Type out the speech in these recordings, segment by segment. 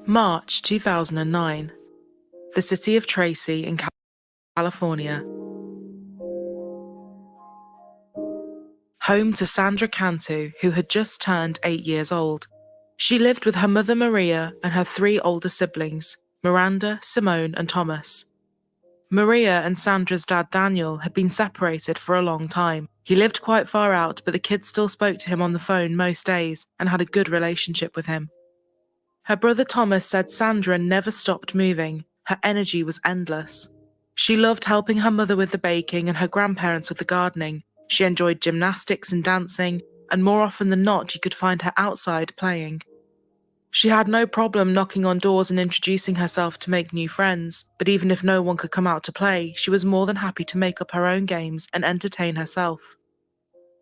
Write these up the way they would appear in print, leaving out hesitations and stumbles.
March 2009. The city of Tracy in California. Home to Sandra Cantu, who had just turned 8 years old. She lived with her mother Maria and her 3 older siblings, Miranda, Simone, and Thomas. Maria and Sandra's dad Daniel had been separated for a long time. He lived quite far out, but the kids still spoke to him on the phone most days and had a good relationship with him. Her brother Thomas said Sandra never stopped moving. Her energy was endless. She loved helping her mother with the baking and her grandparents with the gardening. She enjoyed gymnastics and dancing, and more often than not, you could find her outside playing. She had no problem knocking on doors and introducing herself to make new friends, but even if no one could come out to play, she was more than happy to make up her own games and entertain herself.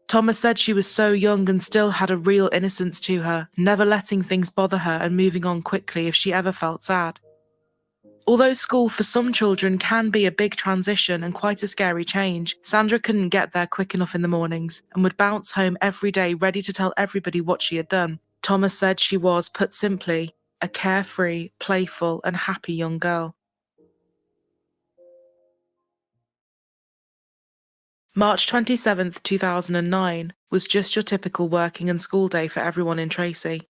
Thomas said she was so young and still had a real innocence to her, never letting things bother her and moving on quickly if she ever felt sad. Although school for some children can be a big transition and quite a scary change, Sandra couldn't get there quick enough in the mornings and would bounce home every day ready to tell everybody what she had done. Thomas said she was, put simply, a carefree, playful, and happy young girl. March 27th, 2009 was just your typical working and school day for everyone in Tracy.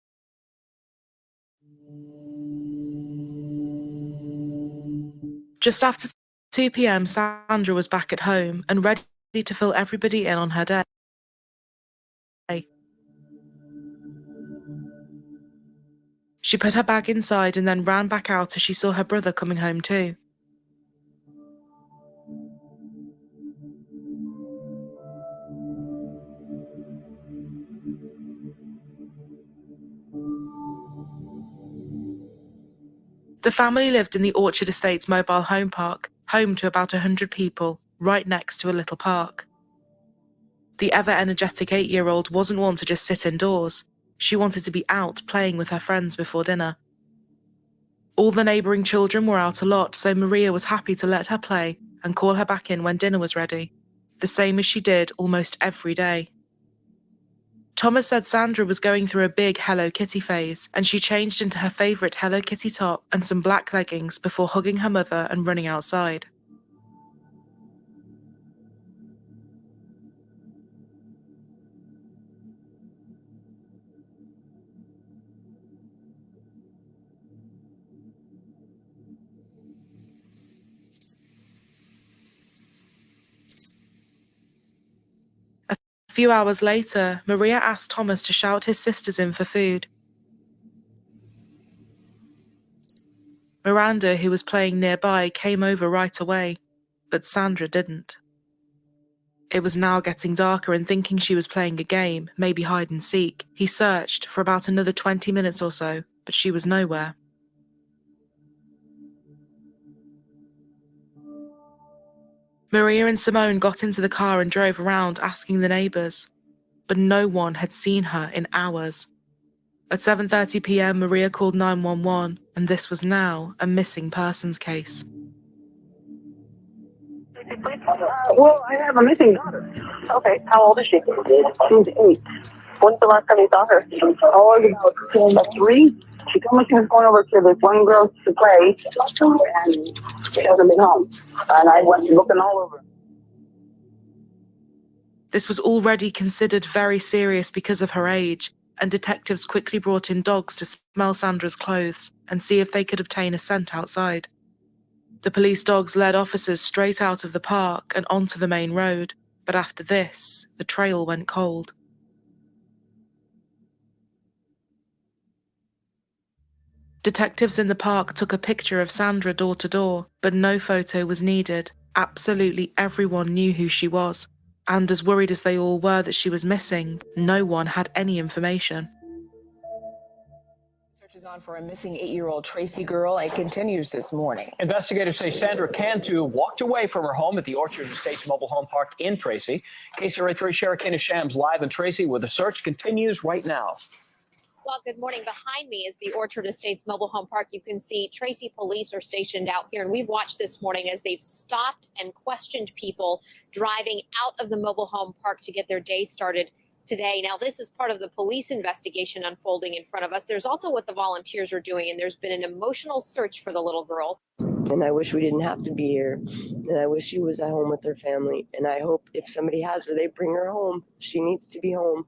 Just after 2 p.m, Sandra was back at home and ready to fill everybody in on her day. She put her bag inside and then ran back out as she saw her brother coming home too. The family lived in the Orchard Estates mobile home park, home to about 100 people, right next to a little park. The ever-energetic 8-year-old wasn't one to just sit indoors. She wanted to be out playing with her friends before dinner. All the neighbouring children were out a lot, so Maria was happy to let her play and call her back in when dinner was ready, the same as she did almost every day. Thomas said Sandra was going through a big Hello Kitty phase, and she changed into her favourite Hello Kitty top and some black leggings before hugging her mother and running outside. A few hours later, Maria asked Thomas to shout his sisters in for food. Miranda, who was playing nearby, came over right away, but Sandra didn't. It was now getting darker, and thinking she was playing a game, maybe hide and seek, he searched for about another 20 minutes or so, but she was nowhere. Maria and Simone got into the car and drove around asking the neighbours, but no one had seen her in hours. At 7:30 p.m, Maria called 911, and this was now a missing persons case. Well, I have a missing daughter. Okay, how old is she? She's 8. When's the last time you saw her? Oh, about 3. She told me she was going over to this one girl to play, and she hasn't been home. And I went looking all over. This was already considered very serious because of her age, and detectives quickly brought in dogs to smell Sandra's clothes and see if they could obtain a scent outside. The police dogs led officers straight out of the park and onto the main road, but after this, the trail went cold. Detectives in the park took a picture of Sandra door to door, but no photo was needed. Absolutely everyone knew who she was, and as worried as they all were that she was missing, no one had any information. Search is on for a missing 8-year-old Tracy girl. It continues this morning. Investigators say Sandra Cantu walked away from her home at the Orchard Estates mobile home park in Tracy. KCRA3 Sherikina Shams live in Tracy, where the search continues right now. Well, good morning. Behind me is the Orchard Estates mobile home park. You can see Tracy police are stationed out here, and we've watched this morning as they've stopped and questioned people driving out of the mobile home park to get their day started. today. Now, this is part of the police investigation unfolding in front of us. There's also what the volunteers are doing, and there's been an emotional search for the little girl. And I wish we didn't have to be here. And I wish she was at home with her family. And I hope if somebody has her, they bring her home. She needs to be home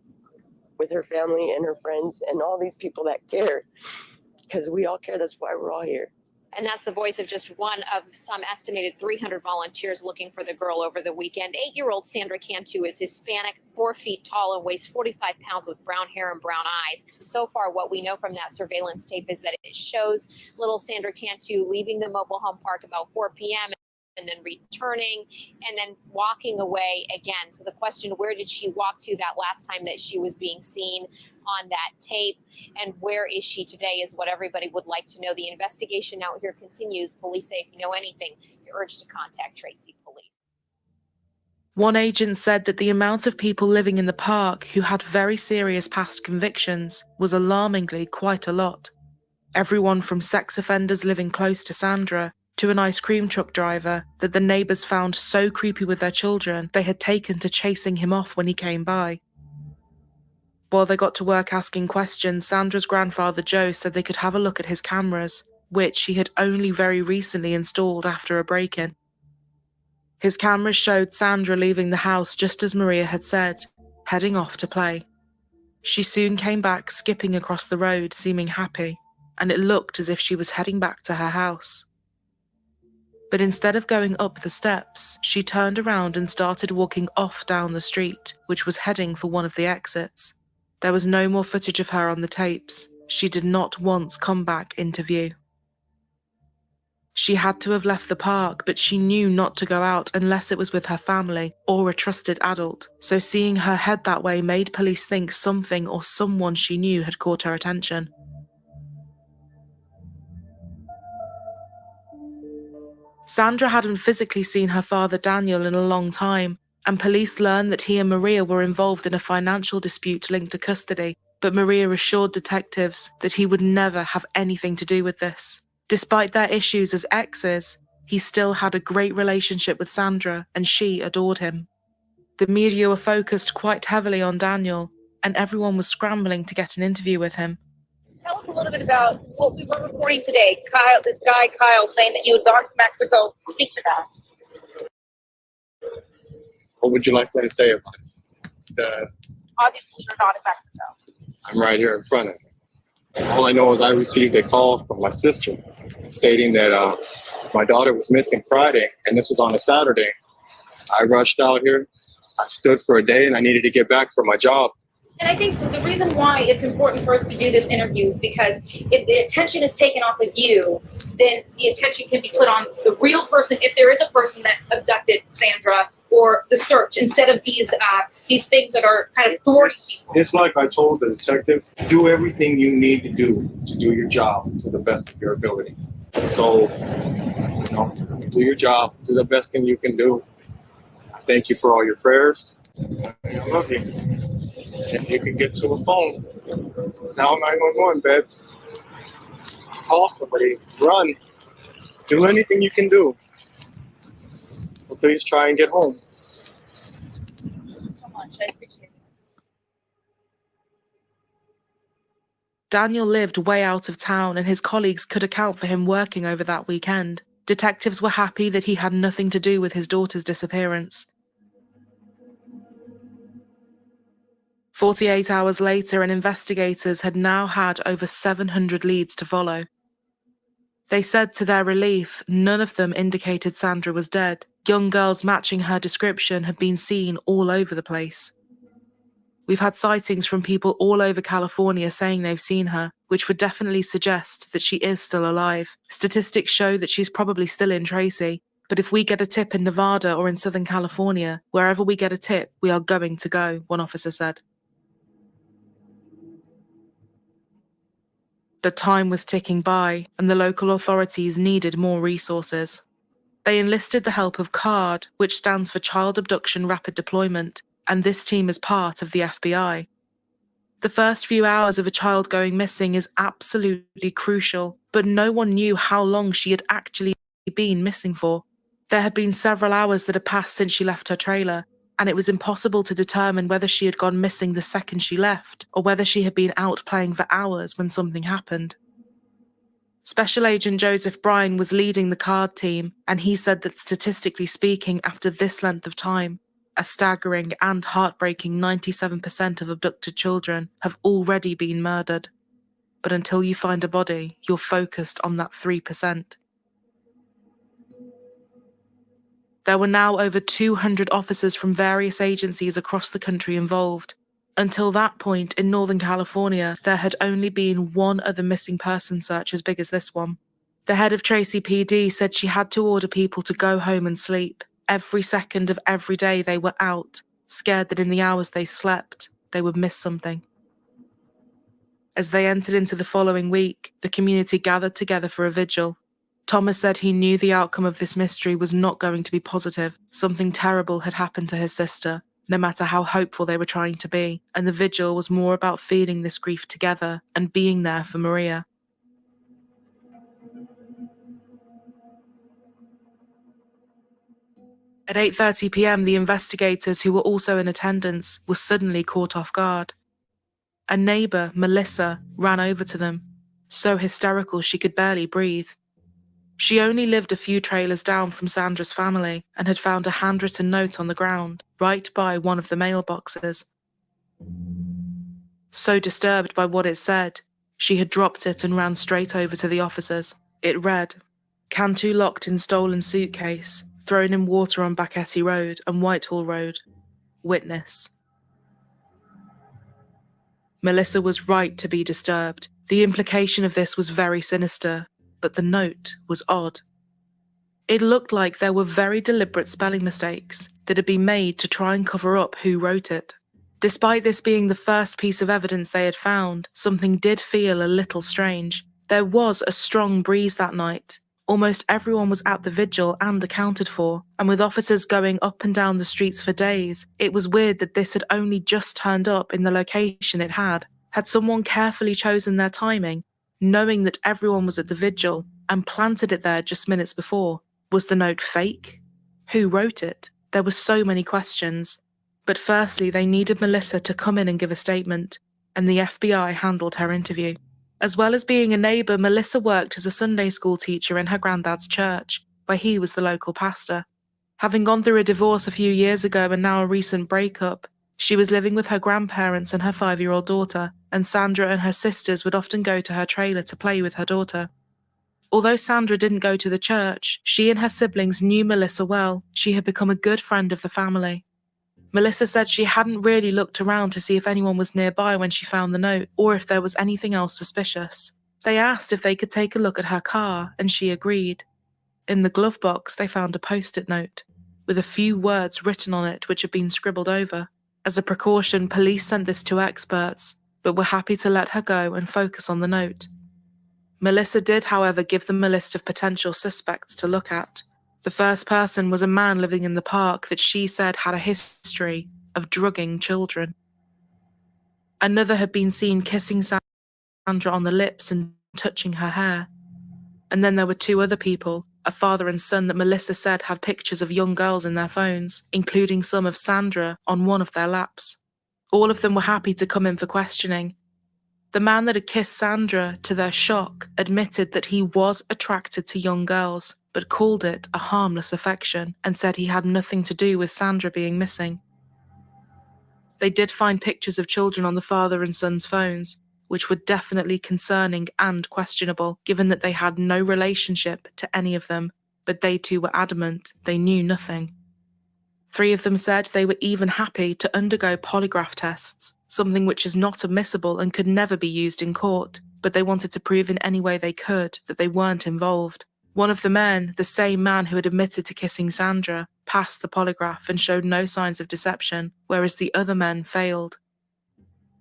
with her family and her friends and all these people that care. Because we all care. That's why we're all here. And that's the voice of just one of some estimated 300 volunteers looking for the girl over the weekend. 8-year-old Sandra Cantu is Hispanic, 4 feet tall, and weighs 45 pounds with brown hair and brown eyes. So far, what we know from that surveillance tape is that it shows little Sandra Cantu leaving the mobile home park about 4 p.m. and then returning and then walking away again. So the question, where did she walk to that last time that she was being seen on that tape? And where is she today is what everybody would like to know. The investigation out here continues. Police say if you know anything, you're urged to contact Tracy Police. One agent said that the amount of people living in the park who had very serious past convictions was alarmingly quite a lot. Everyone from sex offenders living close to Sandra to an ice cream truck driver that the neighbours found so creepy with their children they had taken to chasing him off when he came by. While they got to work asking questions, Sandra's grandfather Joe said they could have a look at his cameras, which he had only very recently installed after a break-in. His cameras showed Sandra leaving the house just as Maria had said, heading off to play. She soon came back skipping across the road, seeming happy, and it looked as if she was heading back to her house. But instead of going up the steps, she turned around and started walking off down the street, which was heading for one of the exits. There was no more footage of her on the tapes. She did not once come back into view. She had to have left the park, but she knew not to go out unless it was with her family or a trusted adult, so seeing her head that way made police think something or someone she knew had caught her attention. Sandra hadn't physically seen her father Daniel in a long time, and police learned that he and Maria were involved in a financial dispute linked to custody, but Maria assured detectives that he would never have anything to do with this. Despite their issues as exes, he still had a great relationship with Sandra, and she adored him. The media were focused quite heavily on Daniel, and everyone was scrambling to get an interview with him. Tell us a little bit about what we were reporting today. This guy, Kyle, saying that you had gone to Mexico. Speak to that. What would you like me to say about it? Obviously, you're not in Mexico. I'm right here in front of you. All I know is I received a call from my sister stating that my daughter was missing Friday, and this was on a Saturday. I rushed out here. I stood for a day, and I needed to get back for my job. And I think the reason why it's important for us to do this interview is because if the attention is taken off of you, then the attention can be put on the real person, if there is a person that abducted Sandra, or the search, instead of these things that are kind of thwarting people. It's like I told the detective, do everything you need to do your job to the best of your ability. So, do your job, do the best thing you can do. Thank you for all your prayers. I love you. If you can get to a phone, now 911, babe. Call somebody, run, do anything you can do. But please try and get home. Thank you so much. I appreciate it. Daniel lived way out of town, and his colleagues could account for him working over that weekend. Detectives were happy that he had nothing to do with his daughter's disappearance. 48 hours later, and investigators had now had over 700 leads to follow. They said to their relief, none of them indicated Sandra was dead. Young girls matching her description had been seen all over the place. We've had sightings from people all over California saying they've seen her, which would definitely suggest that she is still alive. Statistics show that she's probably still in Tracy, but if we get a tip in Nevada or in Southern California, wherever we get a tip, we are going to go, one officer said. But time was ticking by, and the local authorities needed more resources. They enlisted the help of CARD, which stands for Child Abduction Rapid Deployment, and this team is part of the FBI. The first few hours of a child going missing is absolutely crucial, but no one knew how long she had actually been missing for. There had been several hours that had passed since she left her trailer, and it was impossible to determine whether she had gone missing the second she left, or whether she had been out playing for hours when something happened. Special Agent Joseph Bryan was leading the card team, and he said that statistically speaking, after this length of time, a staggering and heartbreaking 97% of abducted children have already been murdered. But until you find a body, you're focused on that 3%. There were now over 200 officers from various agencies across the country involved. Until that point, in Northern California, there had only been one other missing person search as big as this one. The head of Tracy PD said she had to order people to go home and sleep. Every second of every day they were out, scared that in the hours they slept, they would miss something. As they entered into the following week, the community gathered together for a vigil. Thomas said he knew the outcome of this mystery was not going to be positive. Something terrible had happened to his sister, no matter how hopeful they were trying to be, and the vigil was more about feeling this grief together and being there for Maria. At 8:30 p.m, the investigators, who were also in attendance, were suddenly caught off guard. A neighbor, Melissa, ran over to them, so hysterical she could barely breathe. She only lived a few trailers down from Sandra's family and had found a handwritten note on the ground, right by one of the mailboxes. So disturbed by what it said, she had dropped it and ran straight over to the officers. It read, "Cantu locked in stolen suitcase, thrown in water on Bacchetti Road and Whitehall Road. Witness." Melissa was right to be disturbed. The implication of this was very sinister, but the note was odd. It looked like there were very deliberate spelling mistakes that had been made to try and cover up who wrote it. Despite this being the first piece of evidence they had found, something did feel a little strange. There was a strong breeze that night. Almost everyone was at the vigil and accounted for, and with officers going up and down the streets for days, it was weird that this had only just turned up in the location it had. Had someone carefully chosen their timing, knowing that everyone was at the vigil, and planted it there just minutes before? Was the note fake? Who wrote it? There were so many questions. But firstly, they needed Melissa to come in and give a statement, and the FBI handled her interview. As well as being a neighbor, Melissa worked as a Sunday school teacher in her granddad's church, where he was the local pastor. Having gone through a divorce a few years ago and now a recent breakup, she was living with her grandparents and her 5-year-old daughter, and Sandra and her sisters would often go to her trailer to play with her daughter. Although Sandra didn't go to the church, she and her siblings knew Melissa well. She had become a good friend of the family. Melissa said she hadn't really looked around to see if anyone was nearby when she found the note, or if there was anything else suspicious. They asked if they could take a look at her car, and she agreed. In the glove box, they found a post-it note, with a few words written on it which had been scribbled over. As a precaution, police sent this to experts, but were happy to let her go and focus on the note. Melissa did, however, give them a list of potential suspects to look at. The first person was a man living in the park that she said had a history of drugging children. Another had been seen kissing Sandra on the lips and touching her hair. And then there were 2 other people, a father and son that Melissa said had pictures of young girls in their phones, including some of Sandra on one of their laps. All of them were happy to come in for questioning. The man that had kissed Sandra, to their shock, admitted that he was attracted to young girls, but called it a harmless affection and said he had nothing to do with Sandra being missing. They did find pictures of children on the father and son's phones, which were definitely concerning and questionable, given that they had no relationship to any of them, but they too were adamant they knew nothing. 3 of them said they were even happy to undergo polygraph tests, something which is not admissible and could never be used in court, but they wanted to prove in any way they could that they weren't involved. One of the men, the same man who had admitted to kissing Sandra, passed the polygraph and showed no signs of deception, whereas the other men failed.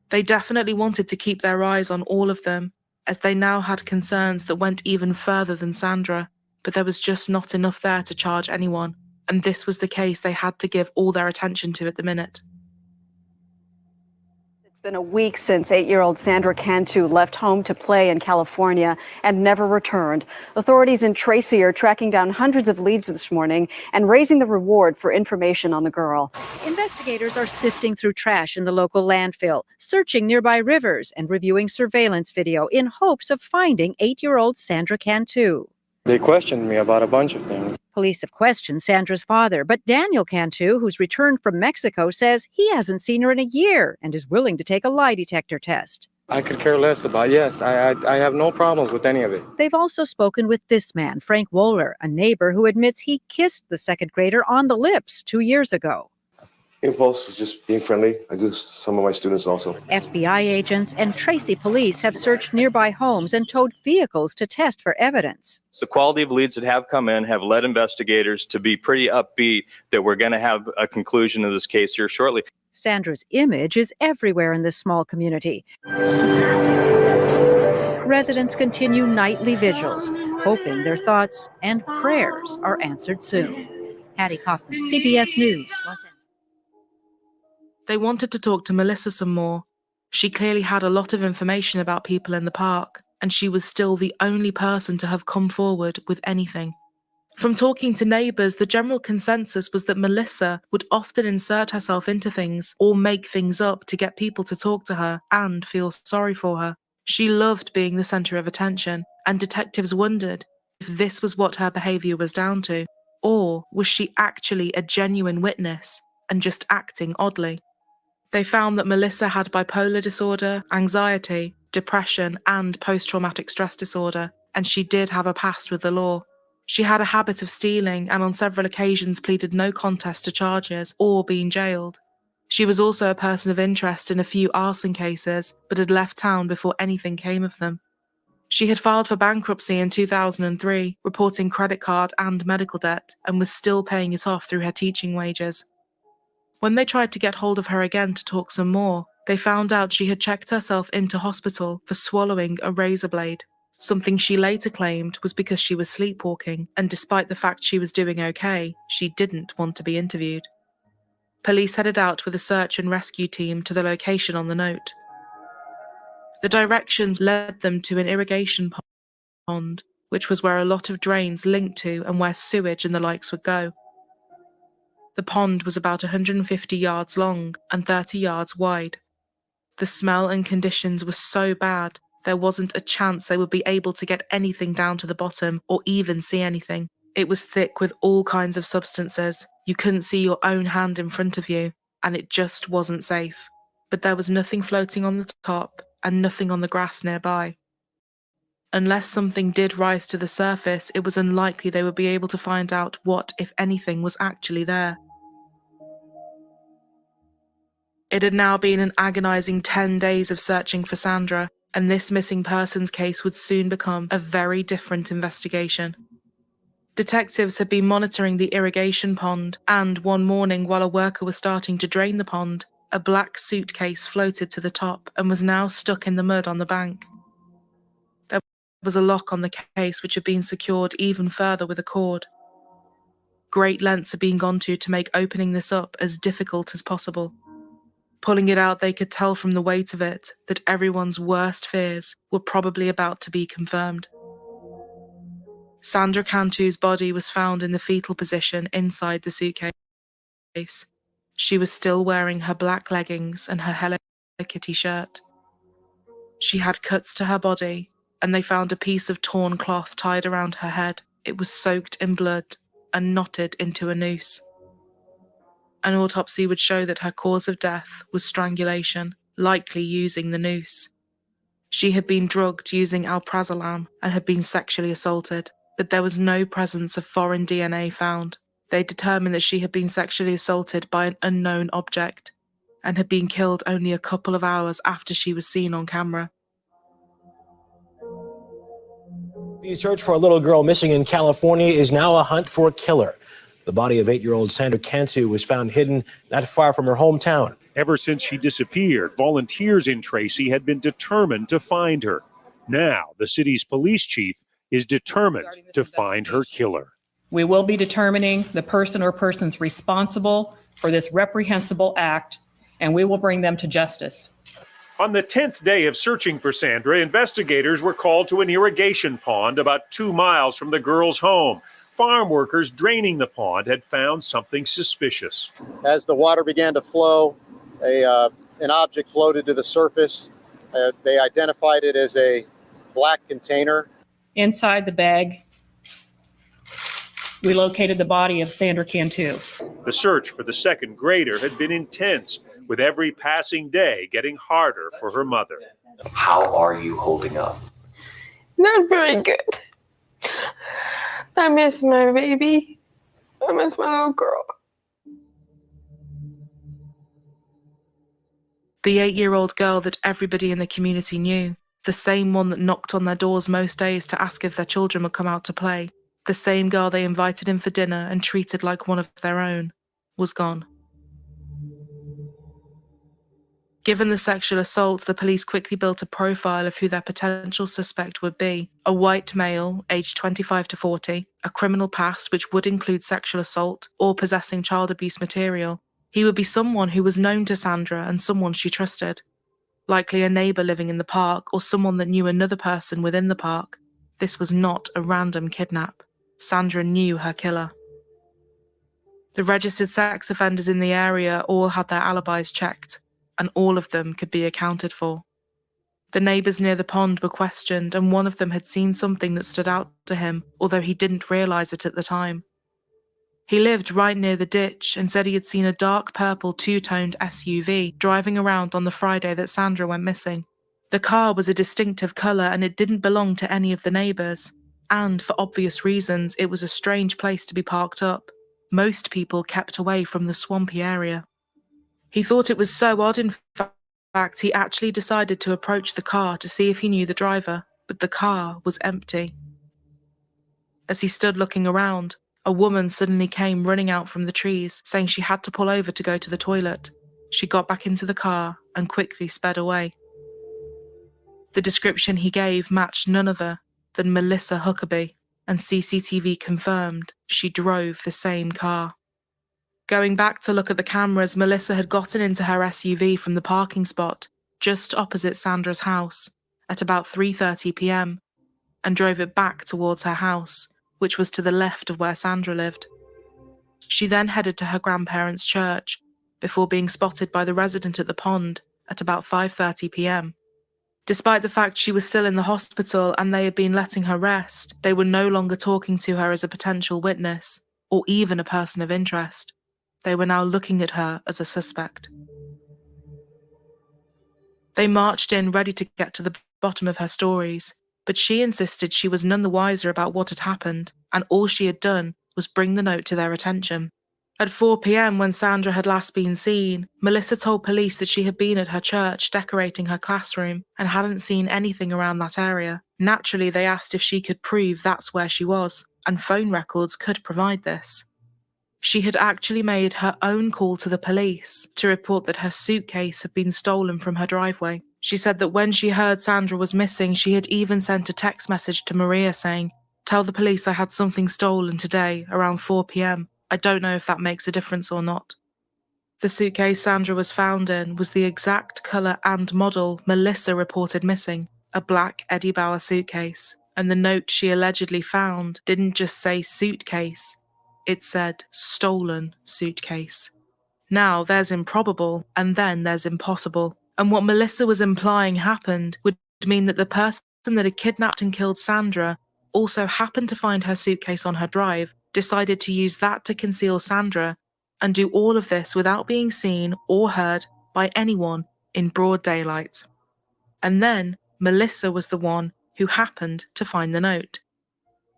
They definitely wanted to keep their eyes on all of them, as they now had concerns that went even further than Sandra, but there was just not enough there to charge anyone, and this was the case they had to give all their attention to at the minute. Been a week since 8-year-old Sandra Cantu left home to play in California and never returned. Authorities in Tracy are tracking down hundreds of leads this morning and raising the reward for information on the girl. Investigators are sifting through trash in the local landfill, searching nearby rivers, and reviewing surveillance video in hopes of finding 8-year-old Sandra Cantu. They questioned me about a bunch of things. Police have questioned Sandra's father, but Daniel Cantu, who's returned from Mexico, says he hasn't seen her in a year and is willing to take a lie detector test. I could care less about, yes, I have no problems with any of it. They've also spoken with this man, Frank Wohler, a neighbor who admits he kissed the second grader on the lips 2 years ago. Impulse was just being friendly. I do some of my students also. FBI agents and Tracy police have searched nearby homes and towed vehicles to test for evidence. The quality of leads that have come in have led investigators to be pretty upbeat that we're going to have a conclusion of this case here shortly. Sandra's image is everywhere in this small community. Residents continue nightly vigils, hoping their thoughts and prayers are answered soon. Hattie Kaufman, CBS News, Los Angeles. They wanted to talk to Melissa some more. She clearly had a lot of information about people in the park, and she was still the only person to have come forward with anything. From talking to neighbours, the general consensus was that Melissa would often insert herself into things or make things up to get people to talk to her and feel sorry for her. She loved being the centre of attention, and detectives wondered if this was what her behaviour was down to, or was she actually a genuine witness and just acting oddly. They found that Melissa had bipolar disorder, anxiety, depression, and post-traumatic stress disorder, and she did have a past with the law. She had a habit of stealing and on several occasions pleaded no contest to charges or being jailed. She was also a person of interest in a few arson cases, but had left town before anything came of them. She had filed for bankruptcy in 2003, reporting credit card and medical debt, and was still paying it off through her teaching wages. When they tried to get hold of her again to talk some more, they found out she had checked herself into hospital for swallowing a razor blade, something she later claimed was because she was sleepwalking, and despite the fact she was doing okay, she didn't want to be interviewed. Police headed out with a search and rescue team to the location on the note. The directions led them to an irrigation pond, which was where a lot of drains linked to and where sewage and the likes would go. The pond was about 150 yards long and 30 yards wide. The smell and conditions were so bad, there wasn't a chance they would be able to get anything down to the bottom or even see anything. It was thick with all kinds of substances. You couldn't see your own hand in front of you, and it just wasn't safe. But there was nothing floating on the top and nothing on the grass nearby. Unless something did rise to the surface, it was unlikely they would be able to find out what, if anything, was actually there. It had now been an agonizing 10 days of searching for Sandra, and this missing persons case would soon become a very different investigation. Detectives had been monitoring the irrigation pond, and one morning while a worker was starting to drain the pond, a black suitcase floated to the top and was now stuck in the mud on the bank. There was a lock on the case which had been secured even further with a cord. Great lengths had been gone to make opening this up as difficult as possible. Pulling it out, they could tell from the weight of it that everyone's worst fears were probably about to be confirmed. Sandra Cantu's body was found in the fetal position inside the suitcase. She was still wearing her black leggings and her Hello Kitty shirt. She had cuts to her body, and they found a piece of torn cloth tied around her head. It was soaked in blood and knotted into a noose. An autopsy would show that her cause of death was strangulation, likely using the noose. She had been drugged using alprazolam and had been sexually assaulted, but there was no presence of foreign DNA found. They determined that she had been sexually assaulted by an unknown object and had been killed only a couple of hours after she was seen on camera. The search for a little girl missing in California is now a hunt for a killer. The body of 8-year-old Sandra Cantu was found hidden not far from her hometown. Ever since she disappeared, volunteers in Tracy had been determined to find her. Now, the city's police chief is determined to find her killer. We will be determining the person or persons responsible for this reprehensible act, and we will bring them to justice. On the 10th day of searching for Sandra, investigators were called to an irrigation pond about 2 miles from the girl's home. Farm workers draining the pond had found something suspicious. As the water began to flow, an object floated to the surface. They identified it as a black container. Inside the bag, we located the body of Sandra Cantu. The search for the second grader had been intense, with every passing day getting harder for her mother. How are you holding up? Not very good. I miss my baby. I miss my little girl. The 8-year-old girl that everybody in the community knew, the same one that knocked on their doors most days to ask if their children would come out to play, the same girl they invited in for dinner and treated like one of their own, was gone. Given the sexual assault, the police quickly built a profile of who their potential suspect would be. A white male, aged 25 to 40, a criminal past which would include sexual assault or possessing child abuse material. He would be someone who was known to Sandra and someone she trusted. Likely a neighbour living in the park or someone that knew another person within the park. This was not a random kidnap. Sandra knew her killer. The registered sex offenders in the area all had their alibis checked, and all of them could be accounted for. The neighbours near the pond were questioned, and one of them had seen something that stood out to him, although he didn't realise it at the time. He lived right near the ditch and said he had seen a dark purple two-toned SUV driving around on the Friday that Sandra went missing. The car was a distinctive colour and it didn't belong to any of the neighbours. And for obvious reasons, it was a strange place to be parked up. Most people kept away from the swampy area. He thought it was so odd, in fact, he actually decided to approach the car to see if he knew the driver, but the car was empty. As he stood looking around, a woman suddenly came running out from the trees, saying she had to pull over to go to the toilet. She got back into the car and quickly sped away. The description he gave matched none other than Melissa Huckabee, and CCTV confirmed she drove the same car. Going back to look at the cameras, Melissa had gotten into her SUV from the parking spot just opposite Sandra's house at about 3:30 p.m. and drove it back towards her house, which was to the left of where Sandra lived. She then headed to her grandparents' church before being spotted by the resident at the pond at about 5:30 p.m. Despite the fact she was still in the hospital and they had been letting her rest, they were no longer talking to her as a potential witness or even a person of interest. They were now looking at her as a suspect. They marched in ready to get to the bottom of her stories, but she insisted she was none the wiser about what had happened, and all she had done was bring the note to their attention. At 4 p.m, when Sandra had last been seen, Melissa told police that she had been at her church decorating her classroom and hadn't seen anything around that area. Naturally, they asked if she could prove that's where she was, and phone records could provide this. She had actually made her own call to the police to report that her suitcase had been stolen from her driveway. She said that when she heard Sandra was missing, she had even sent a text message to Maria saying, "Tell the police I had something stolen today around 4 p.m. I don't know if that makes a difference or not." The suitcase Sandra was found in was the exact colour and model Melissa reported missing, a black Eddie Bauer suitcase, and the note she allegedly found didn't just say suitcase, it said stolen suitcase. Now there's improbable, and then there's impossible. And what Melissa was implying happened would mean that the person that had kidnapped and killed Sandra also happened to find her suitcase on her drive, decided to use that to conceal Sandra, and do all of this without being seen or heard by anyone in broad daylight. And then Melissa was the one who happened to find the note.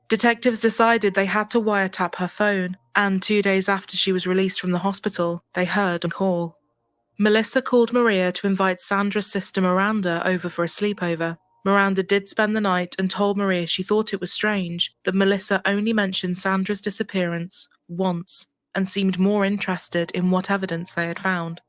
Detectives decided they had to wiretap her phone, and 2 days after she was released from the hospital, they heard a call. Melissa called Maria to invite Sandra's sister Miranda over for a sleepover. Miranda did spend the night and told Maria she thought it was strange that Melissa only mentioned Sandra's disappearance once and seemed more interested in what evidence they had found.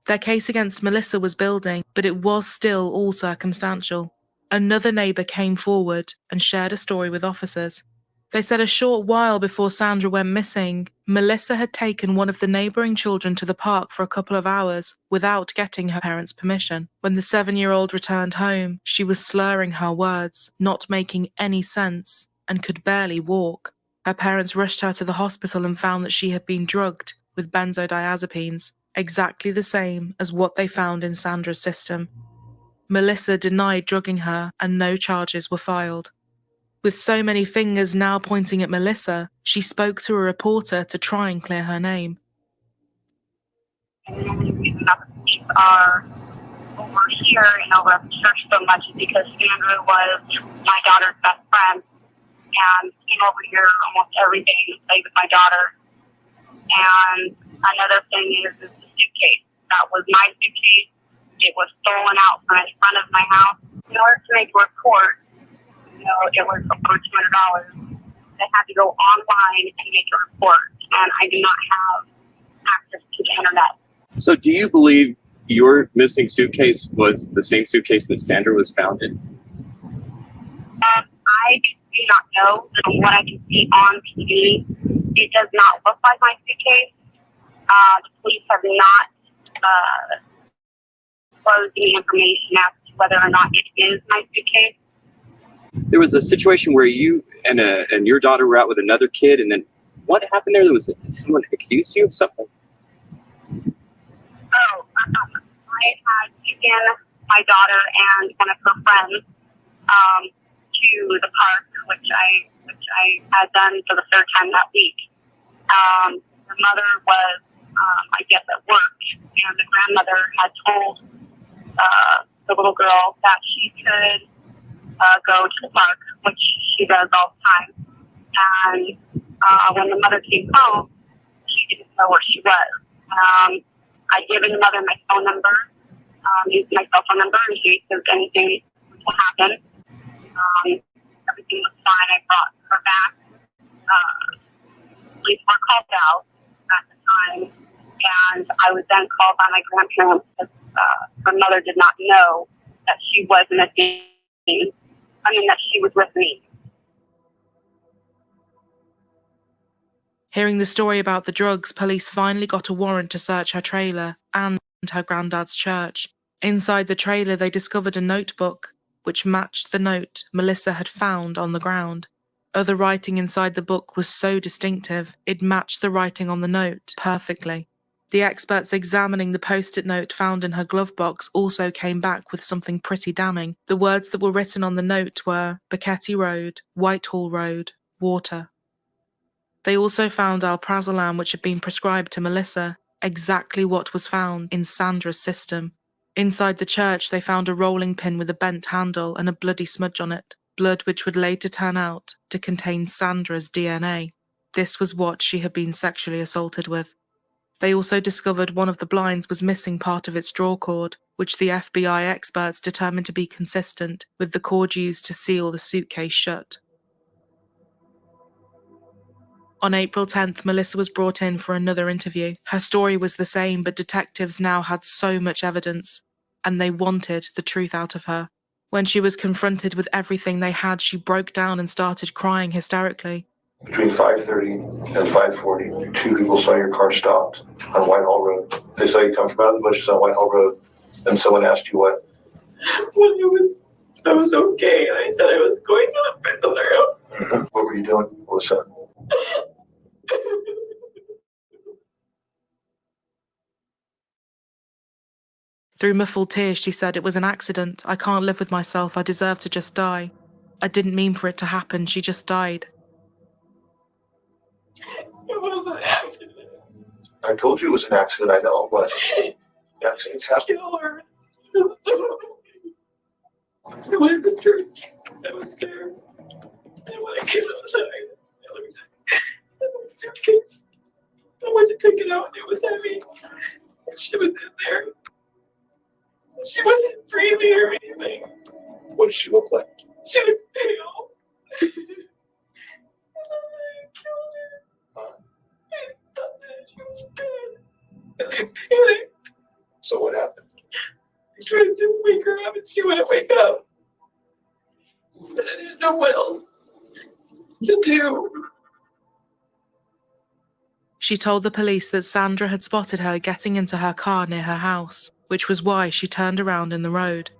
Their case against Melissa was building, but it was still all circumstantial. Another neighbour came forward and shared a story with officers. They said a short while before Sandra went missing, Melissa had taken one of the neighboring children to the park for a couple of hours without getting her parents' permission. When the 7-year-old returned home, she was slurring her words, not making any sense, and could barely walk. Her parents rushed her to the hospital and found that she had been drugged with benzodiazepines, exactly the same as what they found in Sandra's system. Melissa denied drugging her, and no charges were filed. With so many fingers now pointing at Melissa, she spoke to a reporter to try and clear her name. And the only reason that the police are over here and over at the church so much is because Sandra was my daughter's best friend and came over here almost every day to play with my daughter. And another thing is the suitcase. That was my suitcase. It was stolen out from in front of my house. In order to make a report, it was over $200. I had to go online and make a report, and I do not have access to the internet. So do you believe your missing suitcase was the same suitcase that Sandra was found in? I do not know. From what I can see on TV, it does not look like my suitcase. The police have not disclosed any information as to whether or not it is my suitcase. There was a situation where you and your daughter were out with another kid, and then what happened there? There was someone accused you of something? I had taken my daughter and one of her friends to the park, which I had done for the third time that week. The mother was, I guess, at work, and the grandmother had told the little girl that she could go to the park, which she does all the time. And when the mother came home, she didn't know where she was. I'd given the mother my phone number, used my cell phone number in case there's anything to happen. Everything was fine. I brought her back. Police were called out at the time, and I was then called by my grandparents because her mother did not know that she was that she was with me. Hearing the story about the drugs, police finally got a warrant to search her trailer and her granddad's church. Inside the trailer, they discovered a notebook, which matched the note Melissa had found on the ground. Other writing inside the book was so distinctive, it matched the writing on the note perfectly. The experts examining the post-it note found in her glove box also came back with something pretty damning. The words that were written on the note were Bucketty Road, Whitehall Road, water. They also found alprazolam, which had been prescribed to Melissa, exactly what was found in Sandra's system. Inside the church, they found a rolling pin with a bent handle and a bloody smudge on it, blood which would later turn out to contain Sandra's DNA. This was what she had been sexually assaulted with. They also discovered one of the blinds was missing part of its draw cord, which the FBI experts determined to be consistent with the cord used to seal the suitcase shut. On April 10th, Melissa was brought in for another interview. Her story was the same, but detectives now had so much evidence, and they wanted the truth out of her. When she was confronted with everything they had, she broke down and started crying hysterically. Between 5:30 and 5:40, two people saw your car stopped on Whitehall Road. They saw you come from out of the bushes on Whitehall Road, and someone asked you what? When I was okay, and I said I was going to the bathroom. What were you doing? What was that? Through muffled tears, she said, "It was an accident. I can't live with myself. I deserve to just die. I didn't mean for it to happen. She just died." It was an accident. I told you it was an accident. I know it was. Accidents happen. Kill her. I went to church. I was there. And when I came outside, I looked at my suitcase. I went to take it out, and it was heavy. And she was in there. She wasn't breathing or anything. What did she look like? She looked pale. And I killed her. I thought that she was dead. And I panicked. So what happened? I tried to wake her up, and she wouldn't wake up. But I didn't know what else to do. She told the police that Sandra had spotted her getting into her car near her house, which was why she turned around in the road.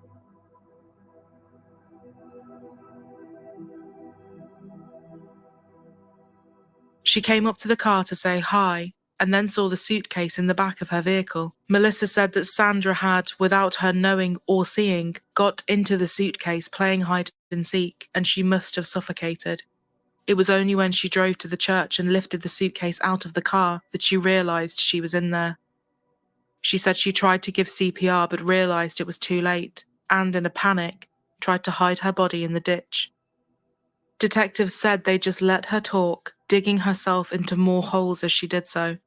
She came up to the car to say hi, and then saw the suitcase in the back of her vehicle. Melissa said that Sandra had, without her knowing or seeing, got into the suitcase playing hide and seek, and she must have suffocated. It was only when she drove to the church and lifted the suitcase out of the car that she realised she was in there. She said she tried to give CPR but realised it was too late, and in a panic, tried to hide her body in the ditch. Detectives said they just let her talk, digging herself into more holes as she did so.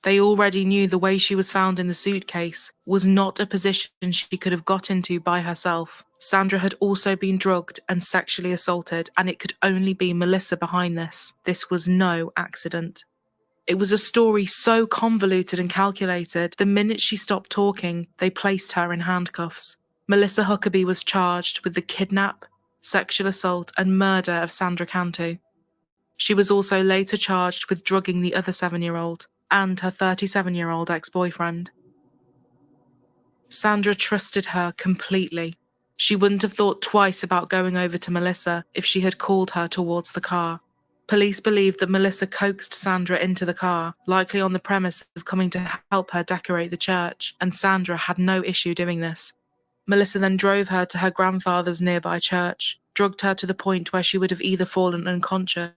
They already knew the way she was found in the suitcase was not a position she could have got into by herself. Sandra had also been drugged and sexually assaulted, and it could only be Melissa behind this. This was no accident. It was a story so convoluted and calculated, the minute she stopped talking, they placed her in handcuffs. Melissa Huckabee was charged with the kidnap, sexual assault, and murder of Sandra Cantu. She was also later charged with drugging the other 7-year-old and her 37-year-old ex-boyfriend. Sandra trusted her completely. She wouldn't have thought twice about going over to Melissa if she had called her towards the car. Police believed that Melissa coaxed Sandra into the car, likely on the premise of coming to help her decorate the church, and Sandra had no issue doing this. Melissa then drove her to her grandfather's nearby church, drugged her to the point where she would have either fallen unconscious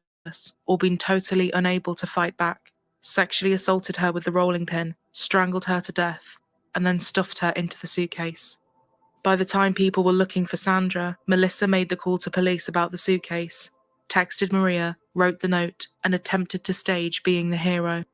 or been totally unable to fight back, sexually assaulted her with the rolling pin, strangled her to death, and then stuffed her into the suitcase. By the time people were looking for Sandra, Melissa made the call to police about the suitcase, texted Maria, wrote the note, and attempted to stage being the hero.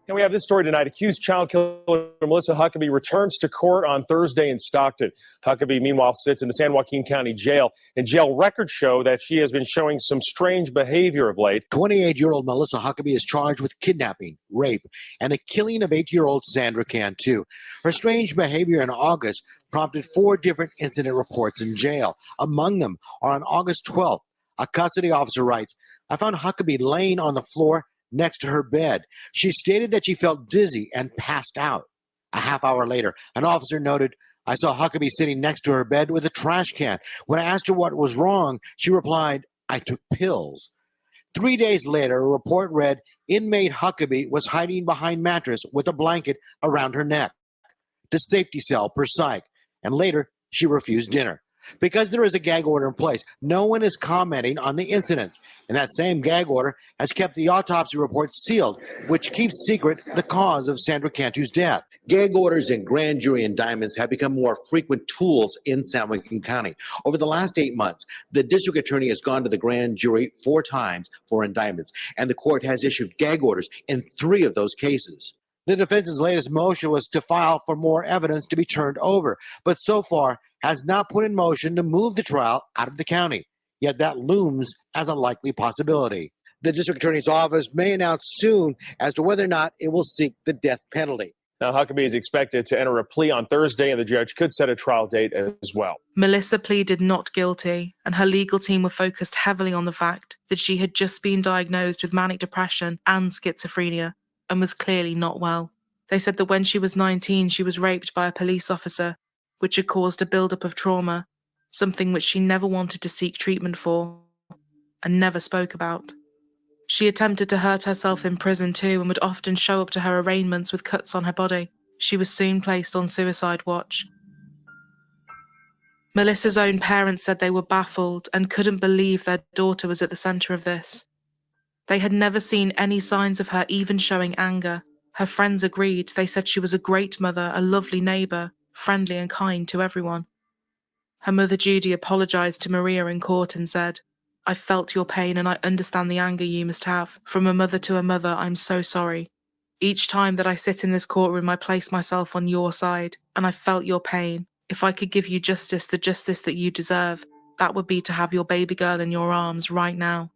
And we have this story tonight. Accused child killer Melissa Huckabee returns to court on Thursday in Stockton. Huckabee, meanwhile, sits in the San Joaquin County Jail, and jail records show that she has been showing some strange behavior of late. 28-year-old Melissa Huckabee is charged with kidnapping, rape, and the killing of 8-year-old Sandra Cantu. Her strange behavior in August prompted 4 different incident reports in jail. Among them are on August 12th. A custody officer writes, "I found Huckabee laying on the floor next to her bed. She stated that she felt dizzy and passed out. A half hour later, an officer noted, I saw Huckabee sitting next to her bed with a trash can. When I asked her what was wrong, she replied, I took pills. 3 days later, a report read, inmate Huckabee was hiding behind mattress with a blanket around her neck. To safety cell per psych. And later, she refused dinner. Because there is a gag order in place, no one is commenting on the incidents. And that same gag order has kept the autopsy report sealed, which keeps secret the cause of Sandra Cantu's death. Gag orders and grand jury indictments have become more frequent tools in San Joaquin County. Over the last 8 months, the district attorney has gone to the grand jury 4 times for indictments, and the court has issued gag orders in 3 of those cases. The defense's latest motion was to file for more evidence to be turned over, but so far has not put in motion to move the trial out of the county. Yet that looms as a likely possibility. The district attorney's office may announce soon as to whether or not it will seek the death penalty. Now, Huckabee is expected to enter a plea on Thursday, and the judge could set a trial date as well. Melissa pleaded not guilty, and her legal team were focused heavily on the fact that she had just been diagnosed with manic depression and schizophrenia, and was clearly not well. They said that when she was 19, she was raped by a police officer, which had caused a buildup of trauma, something which she never wanted to seek treatment for, and never spoke about. She attempted to hurt herself in prison too, and would often show up to her arraignments with cuts on her body. She was soon placed on suicide watch. Melissa's own parents said they were baffled and couldn't believe their daughter was at the centre of this. They had never seen any signs of her even showing anger. Her friends agreed. They said she was a great mother, a lovely neighbour, friendly and kind to everyone. Her mother Judy apologised to Maria in court and said, I felt your pain and I understand the anger you must have. From a mother to a mother, I'm so sorry. Each time that I sit in this courtroom, I place myself on your side, and I felt your pain. If I could give you justice, the justice that you deserve, that would be to have your baby girl in your arms right now.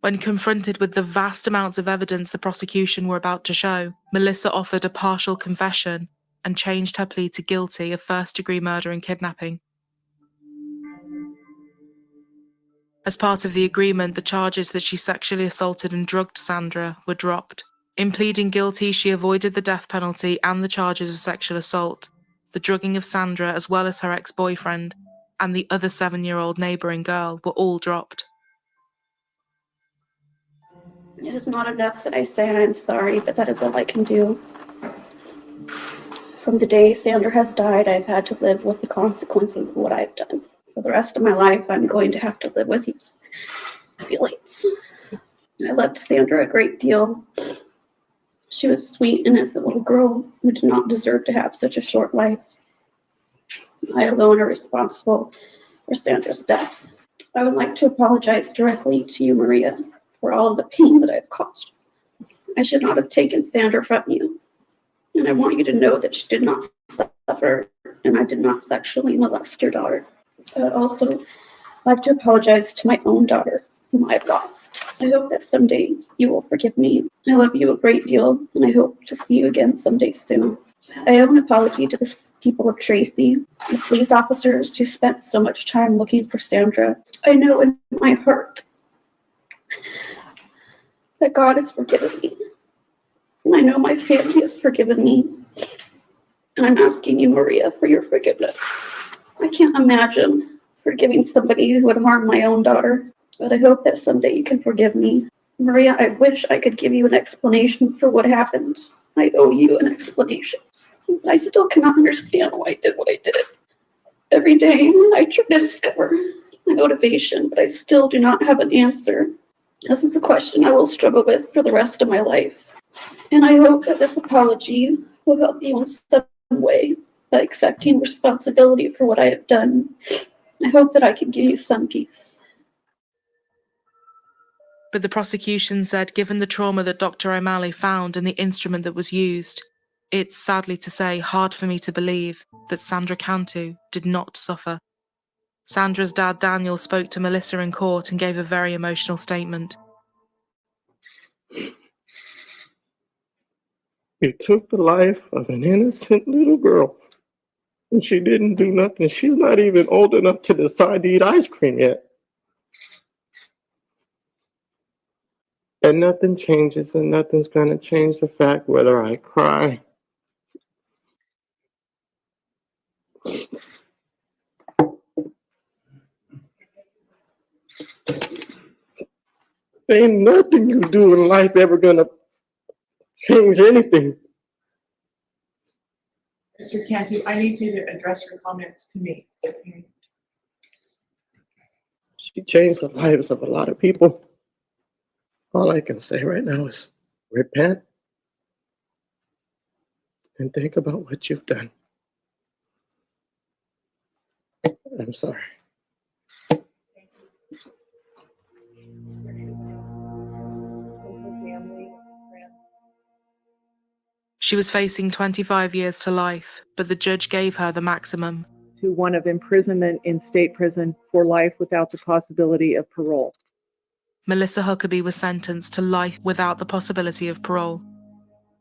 When confronted with the vast amounts of evidence the prosecution were about to show, Melissa offered a partial confession and changed her plea to guilty of first-degree murder and kidnapping. As part of the agreement, the charges that she sexually assaulted and drugged Sandra were dropped. In pleading guilty, she avoided the death penalty and the charges of sexual assault, the drugging of Sandra as well as her ex-boyfriend, and the other 7-year-old neighbouring girl were all dropped. It is not enough that I say I'm sorry, but that is all I can do. From the day Sandra has died, I've had to live with the consequences of what I've done. For the rest of my life, I'm going to have to live with these feelings. I loved Sandra a great deal. She was sweet, innocent little girl who did not deserve to have such a short life. I alone are responsible for Sandra's death. I would like to apologize directly to you, Maria, for all of the pain that I've caused. I should not have taken Sandra from you. And I want you to know that she did not suffer, and I did not sexually molest your daughter. I would also like to apologize to my own daughter, whom I have lost. I hope that someday you will forgive me. I love you a great deal, and I hope to see you again someday soon. I owe an apology to the people of Tracy, the police officers who spent so much time looking for Sandra. I know in my heart that God has forgiven me. And I know my family has forgiven me. And I'm asking you, Maria, for your forgiveness. I can't imagine forgiving somebody who would harm my own daughter, but I hope that someday you can forgive me. Maria, I wish I could give you an explanation for what happened. I owe you an explanation. I still cannot understand why I did what I did. Every day I try to discover my motivation, but I still do not have an answer. This is a question I will struggle with for the rest of my life. And I hope that this apology will help you in some way by accepting responsibility for what I have done. I hope that I can give you some peace. But the prosecution said, given the trauma that Dr. O'Malley found and the instrument that was used, it's, sadly to say, hard for me to believe that Sandra Cantu did not suffer. Sandra's dad, Daniel, spoke to Melissa in court and gave a very emotional statement. You took the life of an innocent little girl, and she didn't do nothing. She's not even old enough to decide to eat ice cream yet. And nothing changes, and nothing's going to change the fact whether I cry there ain't nothing you do in life ever gonna change anything. Mr. Cantu, I need you to address your comments to me. She changed the lives of a lot of people. All I can say right now is repent and think about what you've done. I'm sorry. She was facing 25 years to life, but the judge gave her the maximum. To one of imprisonment in state prison for life without the possibility of parole. Melissa Huckabee was sentenced to life without the possibility of parole.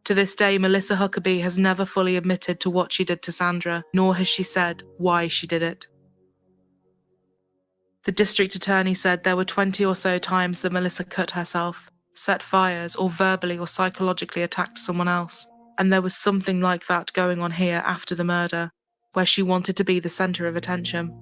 To this day, Melissa Huckabee has never fully admitted to what she did to Sandra, nor has she said why she did it. The district attorney said there were 20 or so times that Melissa cut herself, set fires, or verbally or psychologically attacked someone else. And there was something like that going on here after the murder, where she wanted to be the center of attention.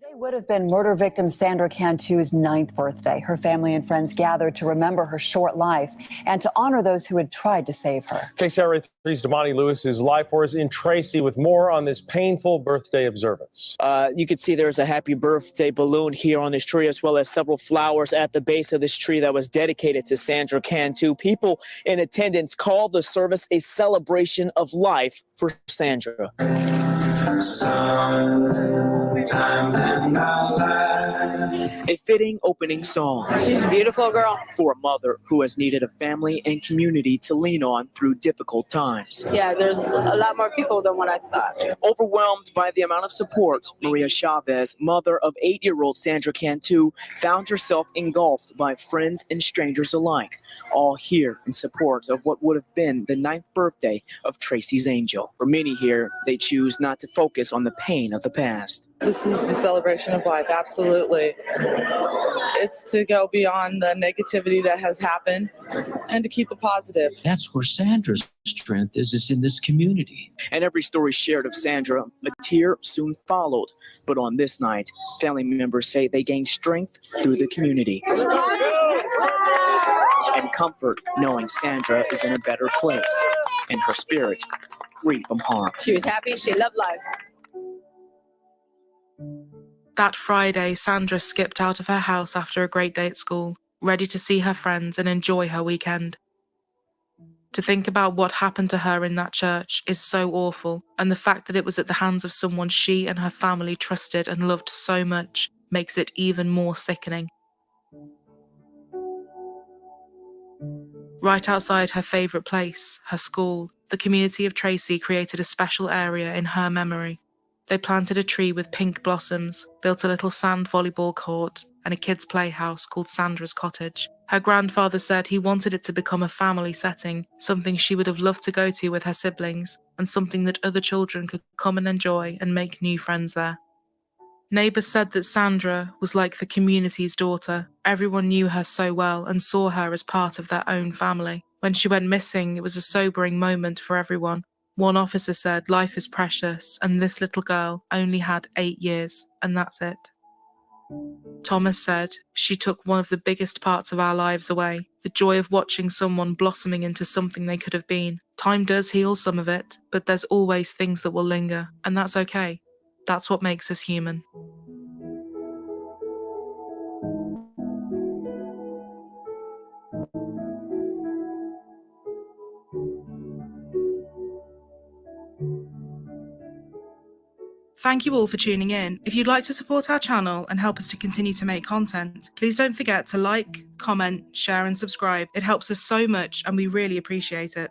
Today would have been murder victim Sandra Cantu's 9th birthday. Her family and friends gathered to remember her short life and to honor those who had tried to save her. KCRA3's Damani Lewis is live for us in Tracy with more on this painful birthday observance. You can see there's a happy birthday balloon here on this tree, as well as several flowers at the base of this tree that was dedicated to Sandra Cantu. People in attendance called the service a celebration of life for Sandra. A fitting opening song. She's a beautiful girl. For a mother who has needed a family and community to lean on through difficult times. Yeah, there's a lot more people than what I thought. Overwhelmed by the amount of support, Maria Chavez, mother of 8-year-old Sandra Cantu, found herself engulfed by friends and strangers alike, all here in support of what would have been the 9th birthday of Tracy's angel. For many here, they choose not to focus on the pain of the past. This is the celebration of life, absolutely. It's to go beyond the negativity that has happened and to keep the positive. That's where Sandra's strength is in this community. And every story shared of Sandra, a tear soon followed. But on this night, family members say they gained strength through the community. And comfort knowing Sandra is in a better place and her spirit free from harm. She was happy. She loved life. That Friday, Sandra skipped out of her house after a great day at school, ready to see her friends and enjoy her weekend. To think about what happened to her in that church is so awful, and the fact that it was at the hands of someone she and her family trusted and loved so much makes it even more sickening. Right outside her favourite place, her school, the community of Tracy created a special area in her memory. They planted a tree with pink blossoms, built a little sand volleyball court, and a kids' playhouse called Sandra's Cottage. Her grandfather said he wanted it to become a family setting, something she would have loved to go to with her siblings, and something that other children could come and enjoy and make new friends there. Neighbours said that Sandra was like the community's daughter. Everyone knew her so well and saw her as part of their own family. When she went missing, it was a sobering moment for everyone. One officer said life is precious, and this little girl only had 8 years, and that's it. Thomas said, she took one of the biggest parts of our lives away, the joy of watching someone blossoming into something they could have been. Time does heal some of it, but there's always things that will linger, and that's okay. That's what makes us human. Thank you all for tuning in. If you'd like to support our channel and help us to continue to make content, please don't forget to like, comment, share and subscribe. It helps us so much and we really appreciate it.